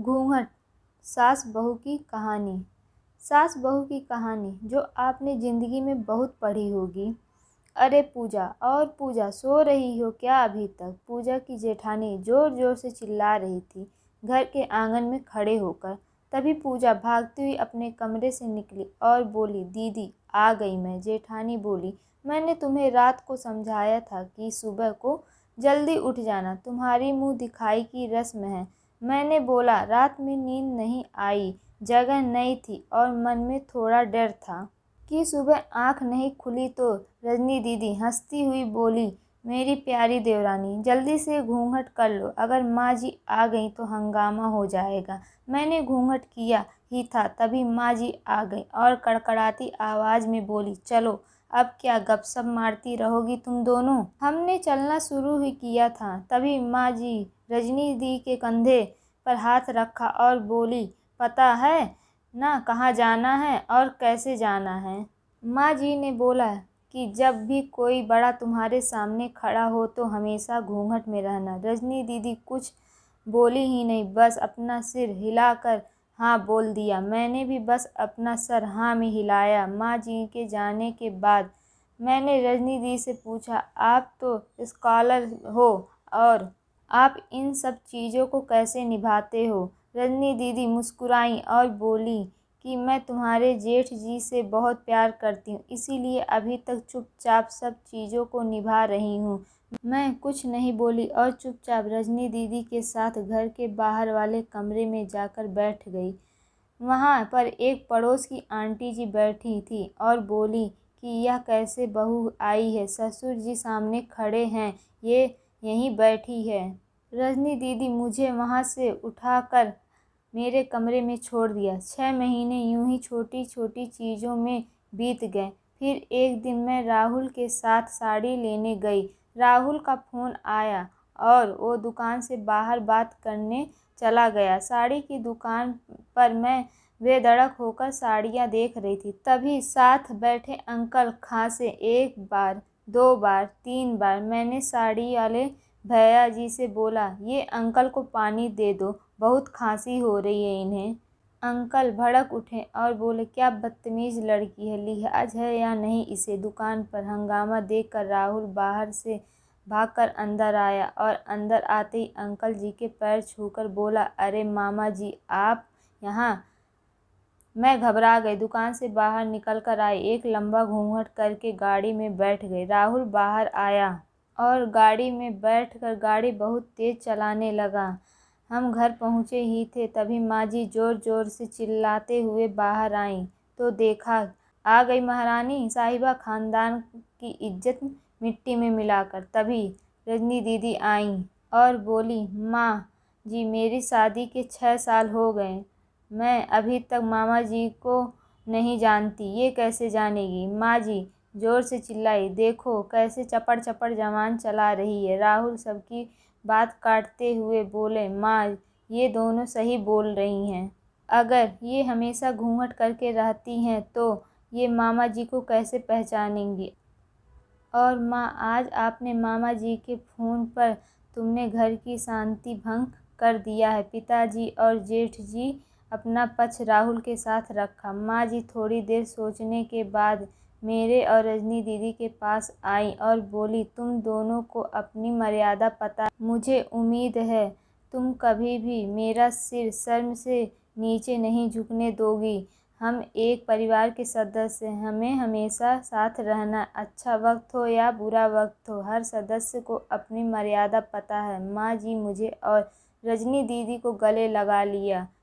घूंघट। सास बहू की कहानी। सास बहू की कहानी जो आपने ज़िंदगी में बहुत पढ़ी होगी। अरे पूजा, और पूजा सो रही हो क्या अभी तक? पूजा की जेठानी जोर जोर से चिल्ला रही थी घर के आंगन में खड़े होकर। तभी पूजा भागती हुई अपने कमरे से निकली और बोली, दीदी आ गई मैं। जेठानी बोली, मैंने तुम्हें रात को समझाया था कि सुबह को जल्दी उठ जाना, तुम्हारी मुंह दिखाई की रस्म है। मैंने बोला रात में नींद नहीं आई, जगह नहीं थी और मन में थोड़ा डर था कि सुबह आँख नहीं खुली तो। रजनी दीदी हंसती हुई बोली, मेरी प्यारी देवरानी जल्दी से घूंघट कर लो, अगर माँ जी आ गई तो हंगामा हो जाएगा। मैंने घूंघट किया ही था तभी माँ जी आ गई और कड़कड़ाती आवाज़ में बोली, चलो अब क्या गपशप मारती रहोगी तुम दोनों? हमने चलना शुरू ही किया था तभी माँ जी रजनी दी के कंधे पर हाथ रखा और बोली, पता है ना कहाँ जाना है और कैसे जाना है? माँ जी ने बोला कि जब भी कोई बड़ा तुम्हारे सामने खड़ा हो तो हमेशा घूंघट में रहना। रजनी दीदी कुछ बोली ही नहीं, बस अपना सिर हिलाकर हाँ बोल दिया। मैंने भी बस अपना सर हाँ में हिलाया। माँ जी के जाने के बाद मैंने रजनी दी से पूछा, आप तो स्कॉलर हो और आप इन सब चीज़ों को कैसे निभाते हो? रजनी दीदी मुस्कुराई और बोली कि मैं तुम्हारे जेठ जी से बहुत प्यार करती हूँ, इसीलिए अभी तक चुपचाप सब चीज़ों को निभा रही हूँ। मैं कुछ नहीं बोली और चुपचाप रजनी दीदी के साथ घर के बाहर वाले कमरे में जाकर बैठ गई। वहाँ पर एक पड़ोस की आंटी जी बैठी थी और बोली कि यह कैसे बहू आई है, ससुर जी सामने खड़े हैं, ये यहीं बैठी है। रजनी दीदी मुझे वहाँ से उठाकर मेरे कमरे में छोड़ दिया। 6 महीने यूं ही छोटी छोटी चीज़ों में बीत गए। फिर एक दिन मैं राहुल के साथ साड़ी लेने गई। राहुल का फ़ोन आया और वो दुकान से बाहर बात करने चला गया। साड़ी की दुकान पर मैं बेधड़क होकर साड़ियाँ देख रही थी, तभी साथ बैठे अंकल खांसे। 1 बार 2 बार 3 बार। मैंने साड़ी वाले भैया जी से बोला, ये अंकल को पानी दे दो, बहुत खांसी हो रही है इन्हें। अंकल भड़क उठे और बोले, क्या बदतमीज़ लड़की है, लिहाज है या नहीं इसे? दुकान पर हंगामा देखकर राहुल बाहर से भागकर अंदर आया और अंदर आते ही अंकल जी के पैर छूकर बोला, अरे मामा जी आप यहाँ? मैं घबरा गई। दुकान से बाहर निकल कर आई, एक लंबा घूंघट करके गाड़ी में बैठ गई। राहुल बाहर आया और गाड़ी में बैठकर गाड़ी बहुत तेज़ चलाने लगा। हम घर पहुँचे ही थे तभी माँ जी ज़ोर ज़ोर से चिल्लाते हुए बाहर आईं तो देखा, आ गई महारानी साहिबा, ख़ानदान की इज्जत मिट्टी में मिलाकर। तभी रजनी दीदी आईं और बोली, माँ जी मेरी शादी के 6 साल हो गए, मैं अभी तक मामा जी को नहीं जानती, ये कैसे जानेगी? माँ जी ज़ोर से चिल्लाई, देखो कैसे चपड़ चपड़ ज़बान चला रही है। राहुल सबकी बात काटते हुए बोले, माँ ये दोनों सही बोल रही हैं, अगर ये हमेशा घूंघट करके रहती हैं तो ये मामा जी को कैसे पहचानेंगी? और माँ आज आपने मामा जी के फ़ोन पर तुमने घर की शांति भंग कर दिया है। पिताजी और जेठ जी अपना पक्ष राहुल के साथ रखा। माँ जी थोड़ी देर सोचने के बाद मेरे और रजनी दीदी के पास आई और बोली, तुम दोनों को अपनी मर्यादा पता है, मुझे उम्मीद है तुम कभी भी मेरा सिर शर्म से नीचे नहीं झुकने दोगी। हम एक परिवार के सदस्य हैं, हमें हमेशा साथ रहना, अच्छा वक्त हो या बुरा वक्त हो, हर सदस्य को अपनी मर्यादा पता है। माँ जी मुझे और रजनी दीदी को गले लगा लिया।